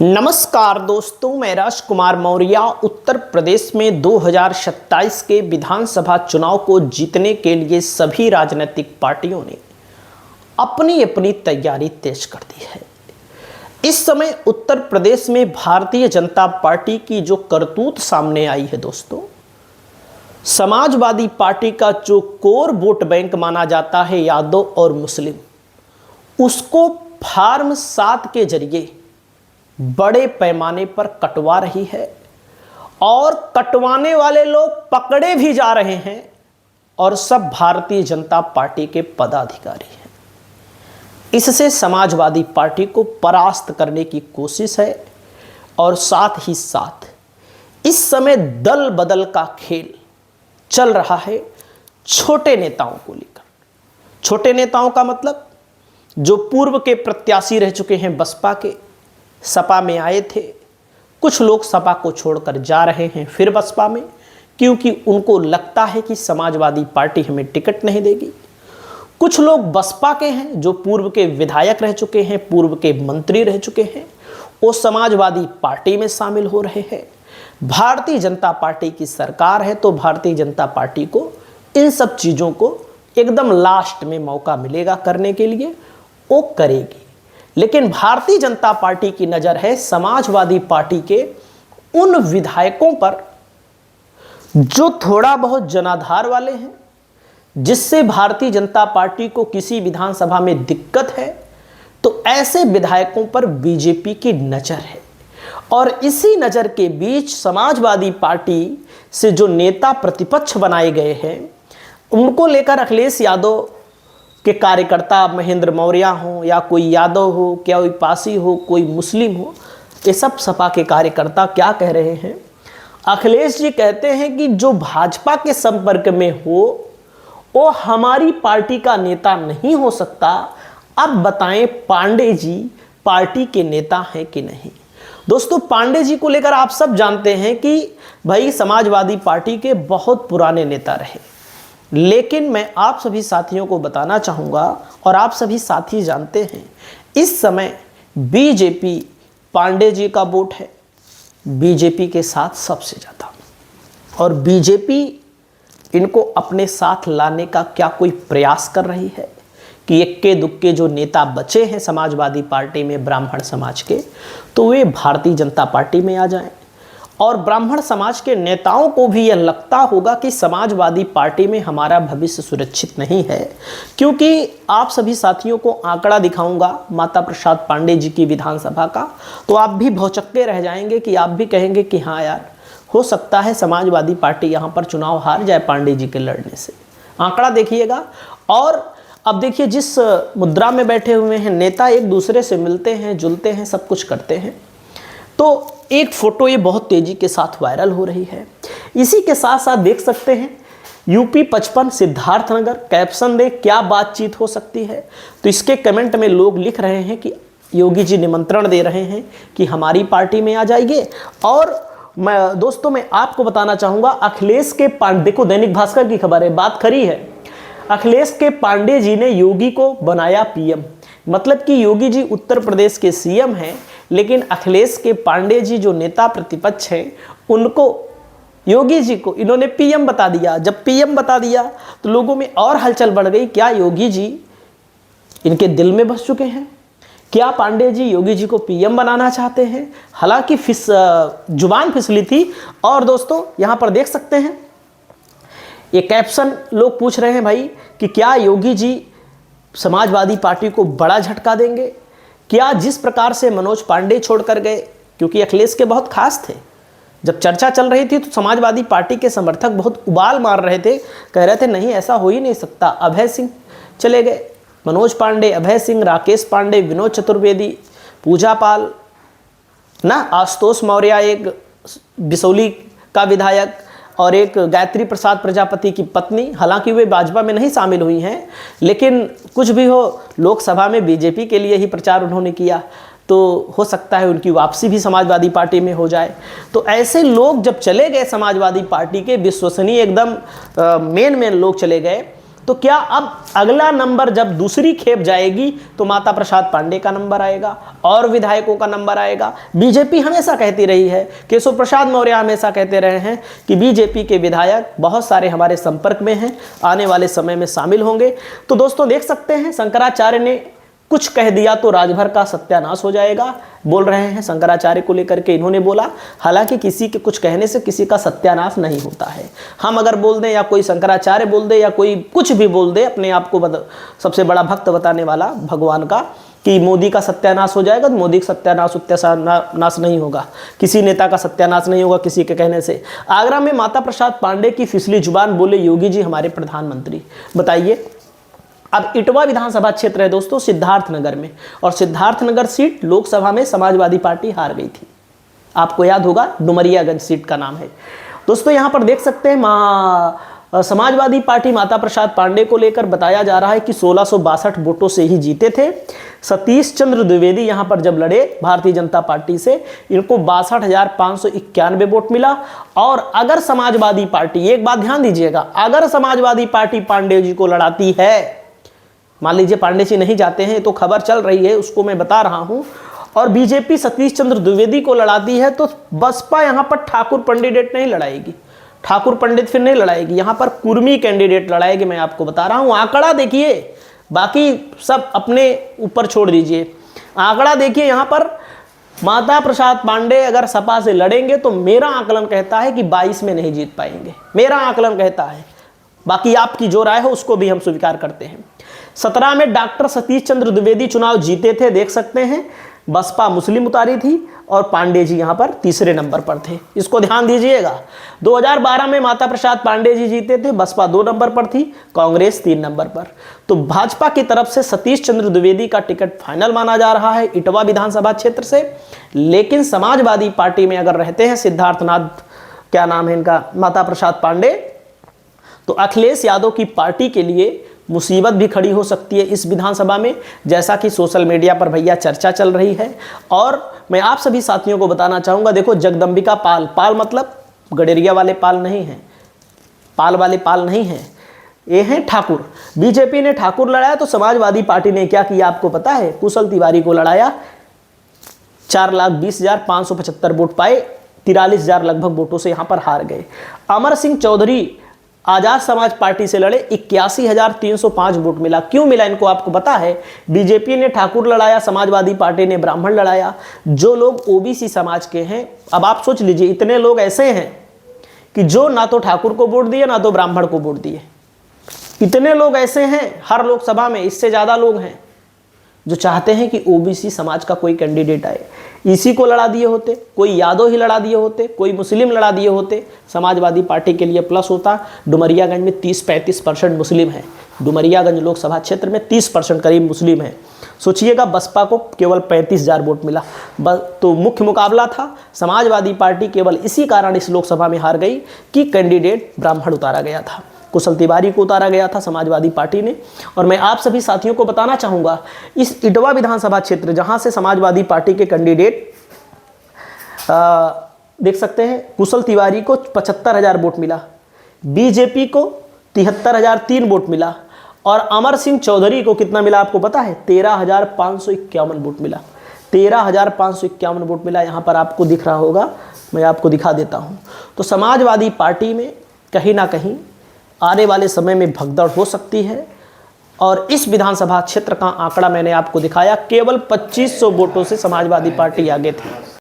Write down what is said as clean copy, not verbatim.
नमस्कार दोस्तों, मैं राजकुमार मौर्य। उत्तर प्रदेश में 2027 के विधानसभा चुनाव को जीतने के लिए सभी राजनीतिक पार्टियों ने अपनी अपनी तैयारी तेज कर दी है। इस समय उत्तर प्रदेश में भारतीय जनता पार्टी की जो करतूत सामने आई है दोस्तों, समाजवादी पार्टी का जो कोर वोट बैंक माना जाता है यादव और मुस्लिम, उसको फार्म 7 के जरिए बड़े पैमाने पर कटवा रही है और कटवाने वाले लोग पकड़े भी जा रहे हैं और सब भारतीय जनता पार्टी के पदाधिकारी हैं। इससे समाजवादी पार्टी को परास्त करने की कोशिश है और साथ ही साथ इस समय दल बदल का खेल चल रहा है छोटे नेताओं को लेकर। छोटे नेताओं का मतलब जो पूर्व के प्रत्याशी रह चुके हैं बसपा के, सपा में आए थे, कुछ लोग सपा को छोड़कर जा रहे हैं फिर बसपा में, क्योंकि उनको लगता है कि समाजवादी पार्टी हमें टिकट नहीं देगी। कुछ लोग बसपा के हैं जो पूर्व के विधायक रह चुके हैं, पूर्व के मंत्री रह चुके हैं, वो समाजवादी पार्टी में शामिल हो रहे हैं। भारतीय जनता पार्टी की सरकार है तो भारतीय जनता पार्टी को इन सब चीज़ों को एकदम लास्ट में मौका मिलेगा करने के लिए, वो करेगी। लेकिन भारतीय जनता पार्टी की नज़र है समाजवादी पार्टी के उन विधायकों पर जो थोड़ा बहुत जनाधार वाले हैं, जिससे भारतीय जनता पार्टी को किसी विधानसभा में दिक्कत है, तो ऐसे विधायकों पर बीजेपी की नज़र है। और इसी नज़र के बीच समाजवादी पार्टी से जो नेता प्रतिपक्ष बनाए गए हैं, उनको लेकर अखिलेश यादव के कार्यकर्ता महेंद्र मौर्य हो या कोई यादव हो, क्या कोई पासी हो, कोई मुस्लिम हो, ये सब सपा के कार्यकर्ता क्या कह रहे हैं? अखिलेश जी कहते हैं कि जो भाजपा के संपर्क में हो वो हमारी पार्टी का नेता नहीं हो सकता। अब बताएं पांडे जी पार्टी के नेता हैं कि नहीं। दोस्तों, पांडे जी को लेकर आप सब जानते हैं कि भाई समाजवादी पार्टी के बहुत पुराने नेता रहे, लेकिन मैं आप सभी साथियों को बताना चाहूँगा और आप सभी साथी जानते हैं इस समय बीजेपी पांडे जी का वोट है बीजेपी के साथ सबसे ज़्यादा, और बीजेपी इनको अपने साथ लाने का क्या कोई प्रयास कर रही है कि इक्के दुक्के जो नेता बचे हैं समाजवादी पार्टी में ब्राह्मण समाज के, तो वे भारतीय जनता पार्टी में आ जाएं। और ब्राह्मण समाज के नेताओं को भी यह लगता होगा कि समाजवादी पार्टी में हमारा भविष्य सुरक्षित नहीं है, क्योंकि आप सभी साथियों को आंकड़ा दिखाऊंगा माता प्रसाद पांडे जी की विधानसभा का, तो आप भी भौचक्के रह जाएंगे कि आप भी कहेंगे कि हाँ यार, हो सकता है समाजवादी पार्टी यहाँ पर चुनाव हार जाए पांडे जी के लड़ने से। आंकड़ा देखिएगा। और अब देखिए, जिस मुद्रा में बैठे हुए हैं नेता, एक दूसरे से मिलते हैं, जुलते हैं, सब कुछ करते हैं, तो एक फोटो ये बहुत तेजी के साथ वायरल हो रही है। इसी के साथ साथ देख सकते हैं यूपी 55 सिद्धार्थनगर, कैप्शन दे क्या बातचीत हो सकती है। तो इसके कमेंट में लोग लिख रहे हैं कि योगी जी निमंत्रण दे रहे हैं कि हमारी पार्टी में आ जाइए। और दोस्तों मैं आपको बताना चाहूँगा, अखिलेश के पांडे, देखो दैनिक भास्कर की खबर है, बात खरी है। अखिलेश के पांडे जी ने योगी को बनाया पीएम, मतलब कि योगी जी उत्तर प्रदेश के सीएम हैं, लेकिन अखिलेश के पांडे जी जो नेता प्रतिपक्ष हैं, उनको, योगी जी को इन्होंने पीएम बता दिया। जब पीएम बता दिया तो लोगों में और हलचल बढ़ गई। क्या योगी जी इनके दिल में बस चुके हैं? क्या पांडे जी योगी जी को पीएम बनाना चाहते हैं? हालांकि जुबान फिसली थी। और दोस्तों यहाँ पर देख सकते हैं ये कैप्शन, लोग पूछ रहे हैं भाई कि क्या योगी जी समाजवादी पार्टी को बड़ा झटका देंगे? क्या जिस प्रकार से मनोज पांडे छोड़कर गए, क्योंकि अखिलेश के बहुत खास थे, जब चर्चा चल रही थी तो समाजवादी पार्टी के समर्थक बहुत उबाल मार रहे थे, कह रहे थे नहीं ऐसा हो ही नहीं सकता। अभय सिंह चले गए, मनोज पांडे, अभय सिंह, राकेश पांडे, विनोद चतुर्वेदी, पूजा पाल ना, आशुतोष मौर्य एक बिसौली का विधायक, और एक गायत्री प्रसाद प्रजापति की पत्नी, हालांकि वे भाजपा में नहीं शामिल हुई हैं, लेकिन कुछ भी हो लोकसभा में बीजेपी के लिए ही प्रचार उन्होंने किया, तो हो सकता है उनकी वापसी भी समाजवादी पार्टी में हो जाए। तो ऐसे लोग जब चले गए समाजवादी पार्टी के विश्वसनीय एकदम मेन लोग चले गए, तो क्या अब अगला नंबर जब दूसरी खेप जाएगी तो माता प्रसाद पांडे का नंबर आएगा और विधायकों का नंबर आएगा? बीजेपी हमेशा कहती रही है, केशव प्रसाद मौर्य हमेशा कहते रहे हैं कि बीजेपी के विधायक बहुत सारे हमारे संपर्क में हैं, आने वाले समय में शामिल होंगे। तो दोस्तों देख सकते हैं, शंकराचार्य ने कुछ कह दिया तो राजभर का सत्यानाश हो जाएगा, बोल रहे हैं शंकराचार्य को लेकर के इन्होंने बोला। हालांकि किसी के कुछ कहने से किसी का सत्यानाश नहीं होता है। हम अगर बोल दें या कोई शंकराचार्य बोल दे या कोई कुछ भी बोल दे, अपने आप को सबसे बड़ा भक्त बताने वाला भगवान का, कि मोदी का सत्यानाश हो जाएगा, तो मोदी का सत्यानाश नहीं होगा, किसी नेता का सत्यानाश नहीं होगा किसी के कहने से। आगरा में माता प्रसाद पांडे की फिसली जुबान, बोले योगी जी हमारे प्रधानमंत्री। बताइए, अब इटवा विधानसभा क्षेत्र है दोस्तों सिद्धार्थनगर में, और सिद्धार्थनगर सीट लोकसभा में समाजवादी पार्टी हार गई थी। आपको याद होगा, डुमरियागंज सीट का नाम है दोस्तों। यहां पर देख सकते हैं समाजवादी पार्टी माता प्रसाद पांडे को लेकर बताया जा रहा है कि 1662 वोटों से ही जीते थे। सतीश चंद्र द्विवेदी यहां पर जब लड़े भारतीय जनता पार्टी से, इनको 62,591 वोट मिला। और अगर समाजवादी पार्टी, एक बात ध्यान दीजिएगा, अगर समाजवादी पार्टी पांडे जी को लड़ाती है, मान लीजिए पांडे जी नहीं जाते हैं, तो खबर चल रही है उसको मैं बता रहा हूं, और बीजेपी सतीश चंद्र द्विवेदी को लड़ाती है, तो बसपा यहां पर ठाकुर पंडित नहीं लड़ाएगी, ठाकुर पंडित फिर नहीं लड़ाएगी, यहां पर कुर्मी कैंडिडेट लड़ाएगी। मैं आपको बता रहा हूं, आंकड़ा देखिए, बाकी सब अपने ऊपर छोड़ दीजिए, आंकड़ा देखिए। यहां पर माता प्रसाद पांडे अगर सपा से लड़ेंगे तो मेरा आकलन कहता है कि 22 में नहीं जीत पाएंगे, मेरा आकलन कहता है। बाकी आपकी जो राय हो उसको भी हम स्वीकार करते हैं। 17 में डॉक्टर सतीश चंद्र द्विवेदी चुनाव जीते थे, देख सकते हैं, बसपा मुस्लिम उतारी थी और पांडे जी यहां पर तीसरे नंबर पर थे, इसको ध्यान दीजिएगा। 2012 में माता प्रसाद पांडे जी जीते थे, बसपा 2 नंबर पर थी, कांग्रेस 3 नंबर पर। तो भाजपा की तरफ से सतीश चंद्र द्विवेदी का टिकट फाइनल माना जा रहा है इटवा विधानसभा क्षेत्र से। लेकिन समाजवादी पार्टी में अगर रहते हैं सिद्धार्थनाथ, क्या नाम है इनका, माता प्रसाद पांडे, तो अखिलेश यादव की पार्टी के लिए मुसीबत भी खड़ी हो सकती है इस विधानसभा में, जैसा कि सोशल मीडिया पर भैया चर्चा चल रही है। और मैं आप सभी साथियों को बताना चाहूँगा, देखो जगदम्बिका पाल, पाल मतलब गडेरिया वाले पाल नहीं हैं, पाल वाले पाल नहीं हैं, ये हैं ठाकुर। बीजेपी ने ठाकुर लड़ाया तो समाजवादी पार्टी ने क्या किया आपको पता है, कुशल तिवारी को लड़ाया, 4,20,575 वोट पाए, 43,000 लगभग वोटों से यहाँ पर हार गए। अमर सिंह चौधरी आजाद समाज पार्टी से लड़े, 81,305 वोट मिला। क्यों मिला इनको आपको पता है? बीजेपी ने ठाकुर लड़ाया, समाजवादी पार्टी ने ब्राह्मण लड़ाया, जो लोग ओबीसी समाज के हैं। अब आप सोच लीजिए, इतने लोग ऐसे हैं कि जो ना तो ठाकुर को वोट दिए ना तो ब्राह्मण को वोट दिए, इतने लोग ऐसे हैं हर लोकसभा में, इससे ज्यादा लोग हैं जो चाहते हैं कि ओबीसी समाज का कोई कैंडिडेट आए। इसी को लड़ा दिए होते, कोई यादव ही लड़ा दिए होते, कोई मुस्लिम लड़ा दिए होते, समाजवादी पार्टी के लिए प्लस होता। डुमरियागंज में 30-35% मुस्लिम है, डुमरियागंज लोकसभा क्षेत्र में 30% करीब मुस्लिम है। सोचिएगा, बसपा को केवल 35,000 वोट मिला, तो मुख्य मुकाबला था। समाजवादी पार्टी केवल इसी कारण इस लोकसभा में हार गई कि कैंडिडेट ब्राह्मण उतारा गया था, कुशल तिवारी को उतारा गया था समाजवादी पार्टी ने। और मैं आप सभी साथियों को बताना चाहूँगा, इस इटवा विधानसभा क्षेत्र जहाँ से समाजवादी पार्टी के कैंडिडेट देख सकते हैं, कुशल तिवारी को 75,000 वोट मिला, बीजेपी को 73,003 वोट मिला, और अमर सिंह चौधरी को कितना मिला आपको पता है? 13,551 वोट मिला, 13,551 वोट मिला। यहाँ पर आपको दिख रहा होगा, मैं आपको दिखा देता हूँ। तो समाजवादी पार्टी में कहीं ना कहीं आने वाले समय में भगदड़ हो सकती है। और इस विधानसभा क्षेत्र का आंकड़ा मैंने आपको दिखाया, केवल 2500 वोटों से समाजवादी पार्टी आगे थी।